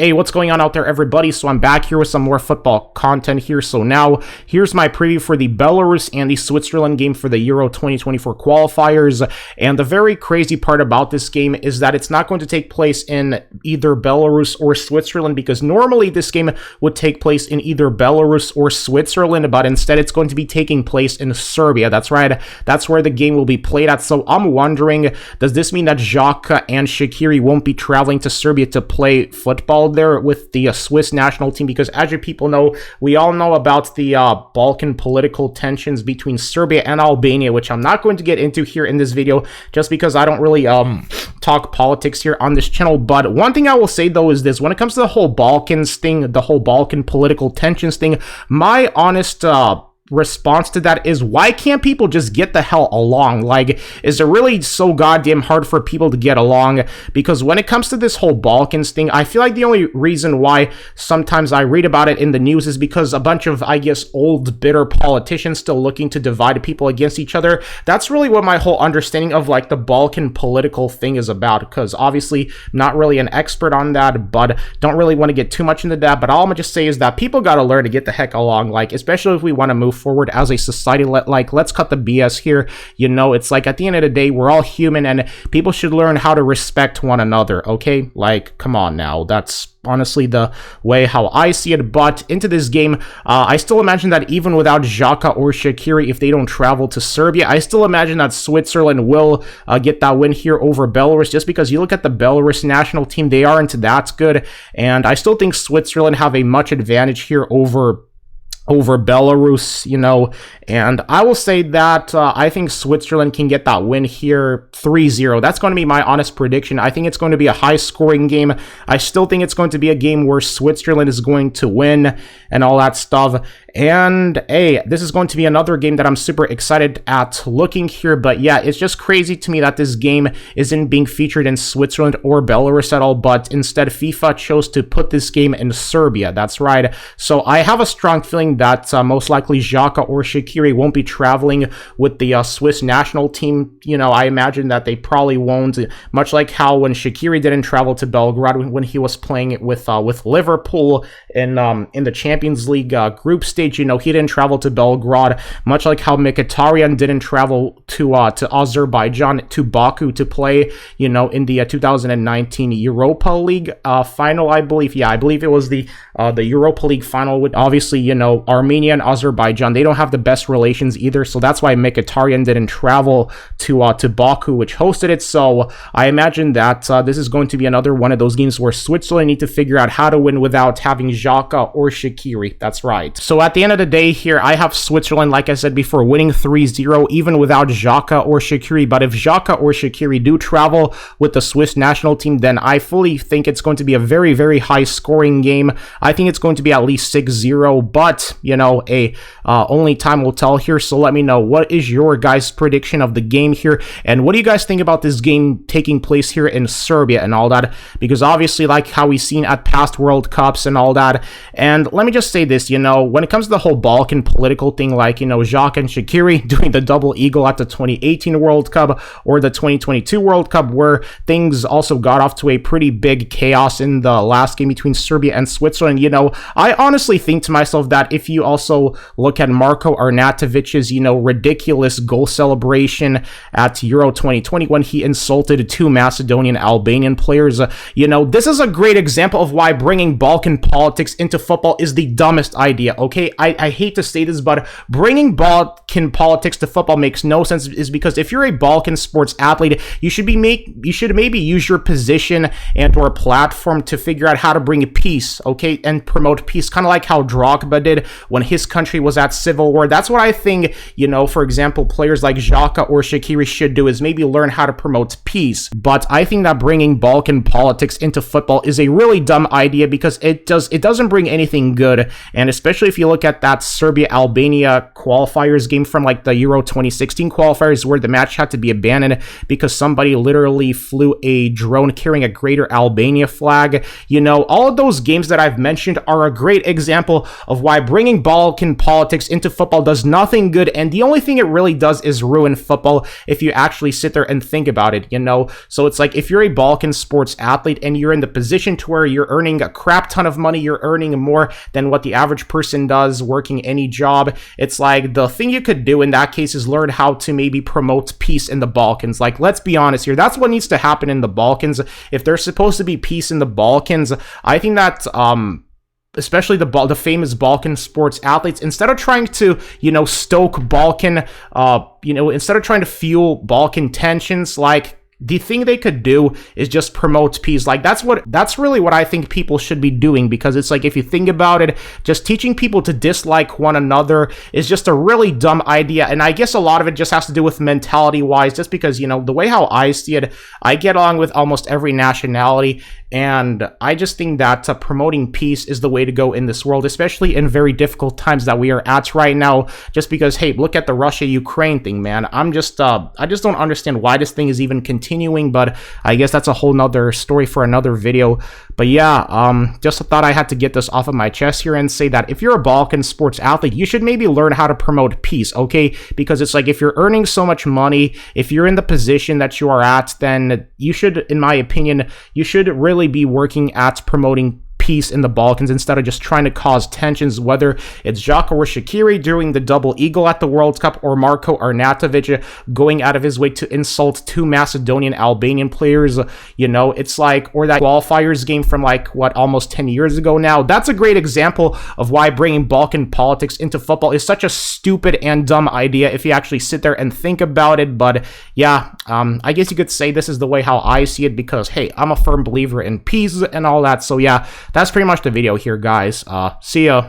Hey, what's going on out there, everybody? So I'm back here with some more football content here. So now, here's my preview for the Belarus and the Switzerland game for the Euro 2024 qualifiers. And the very crazy part about this game is that it's not going to take place in either Belarus or Switzerland, because normally this game would take place in either Belarus or Switzerland, but instead it's going to be taking place in Serbia. That's right, that's where the game will be played at. So I'm wondering, does this mean that Xhaka and Shaqiri won't be traveling to Serbia to play football there with the Swiss national team? Because as you people know, we all know about the Balkan political tensions between Serbia and Albania, which I'm not going to get into here in this video just because I don't really talk politics here on this channel. But one thing I will say though is this: when it comes to the whole Balkans thing, the whole Balkan political tensions thing, my honest response to that is, why can't people just get the hell along? Like, is it really so goddamn hard for people to get along? Because when it comes to this whole Balkans thing, I feel like the only reason why sometimes I read about it in the news is because a bunch of, I guess, old bitter politicians still looking to divide people against each other. That's really what my whole understanding of like the Balkan political thing is about, because obviously not really an expert on that, but don't really want to get too much into that. But all I'm gonna just say is that people gotta learn to get the heck along, like, especially if we want to move forward as a society. Let's cut the BS here. You know, it's like, at the end of the day, we're all human and people should learn how to respect one another, okay? Like, come on now. That's honestly the way how I see it. But into this game, I still imagine that even without Xhaka or Shaqiri, if they don't travel to Serbia, I still imagine that Switzerland will get that win here over Belarus, just because you look at the Belarus national team, they aren't that good, and I still think Switzerland have a much advantage here over Belarus, you know. And I will say that I think Switzerland can get that win here 3-0. That's going to be my honest prediction. I think it's going to be a high-scoring game. I still think it's going to be a game where Switzerland is going to win and all that stuff. And hey, this is going to be another game that I'm super excited at looking here. But yeah, it's just crazy to me that this game isn't being featured in Switzerland or Belarus at all, but instead FIFA chose to put this game in Serbia. That's right. So I have a strong feeling that most likely Xhaka or Shaqiri won't be traveling with the Swiss national team. You know, I imagine that they probably won't, much like how when Shaqiri didn't travel to Belgrade when he was playing with Liverpool in the Champions League group stage. You know, he didn't travel to Belgrade, much like how Mkhitaryan didn't travel to Azerbaijan, to Baku, to play, you know, in the 2019 Europa League final, I believe. Yeah, I believe it was the Europa League final with, obviously, you know, Armenia and Azerbaijan. They don't have the best relations either, so that's why Mkhitaryan didn't travel to Baku, which hosted it. So I imagine that this is going to be another one of those games where Switzerland need to figure out how to win without having Xhaka or Shaqiri. That's right. So at the end of the day here, I have Switzerland, like I said before, winning 3-0 even without Xhaka or Shaqiri. But if Xhaka or Shaqiri do travel with the Swiss national team, then I fully think it's going to be a very, very high scoring game. I think it's going to be at least 6-0, but you know, only time will tell here. So let me know, what is your guys' prediction of the game here, and what do you guys think about this game taking place here in Serbia and all that? Because obviously, like how we've seen at past World Cups and all that. And let me just say this, you know, when it comes to the whole Balkan political thing, like, you know, Xhaka and Shaqiri doing the double eagle at the 2018 World Cup or the 2022 World Cup, where things also got off to a pretty big chaos in the last game between Serbia and Switzerland, you know, I honestly think to myself that if you also look at Marko Arnatovic's, you know, ridiculous goal celebration at Euro 2020 when he insulted two Macedonian Albanian players, you know, this is a great example of why bringing Balkan politics into football is the dumbest idea, okay? I hate to say this, but bringing Balkan politics to football makes no sense, is because if you're a Balkan sports athlete, you should maybe use your position and or platform to figure out how to bring peace, okay, and promote peace, kind of like how Drogba did when his country was at civil war. That's what I think, you know, for example, players like Xhaka or Shaqiri should do, is maybe learn how to promote peace. But I think that bringing Balkan politics into football is a really dumb idea, because it doesn't bring anything good. And especially if you look at that Serbia-Albania qualifiers game from like the Euro 2016 qualifiers, where the match had to be abandoned because somebody literally flew a drone carrying a Greater Albania flag. You know, all of those games that I've mentioned are a great example of why bringing bringing Balkan politics into football does nothing good, and the only thing it really does is ruin football if you actually sit there and think about it, you know? So it's like, if you're a Balkan sports athlete and you're in the position to where you're earning a crap ton of money, you're earning more than what the average person does working any job, it's like, the thing you could do in that case is learn how to maybe promote peace in the Balkans. Like, let's be honest here, that's what needs to happen in the Balkans. If there's supposed to be peace in the Balkans, I think that, especially the famous Balkan sports athletes, instead of trying to, you know, stoke Balkan, instead of trying to fuel Balkan tensions, like, the thing they could do is just promote peace. Like, that's really what I think people should be doing, because it's like, if you think about it, just teaching people to dislike one another is just a really dumb idea. And I guess a lot of it just has to do with mentality wise, just because, you know, the way how I see it, I get along with almost every nationality, and I just think that promoting peace is the way to go in this world, especially in very difficult times that we are at right now. Just because, hey, look at the Russia-Ukraine thing, man. I just don't understand why this thing is even continuing, but I guess that's a whole nother story for another video. But yeah, just thought I had to get this off of my chest here and say that if you're a Balkan sports athlete, you should maybe learn how to promote peace, okay? Because it's like, if you're earning so much money, if you're in the position that you are at, then you should, in my opinion, you should really be working at promoting peace in the Balkans instead of just trying to cause tensions, whether it's Žako or Shaqiri doing the double eagle at the World Cup, or Marko Arnautovic going out of his way to insult two Macedonian Albanian players, you know? It's like, or that qualifiers game from like, what, almost 10 years ago now. That's a great example of why bringing Balkan politics into football is such a stupid and dumb idea if you actually sit there and think about it. But yeah, I guess you could say this is the way how I see it, because hey, I'm a firm believer in peace and all that. So yeah, that's pretty much the video here, guys. See ya.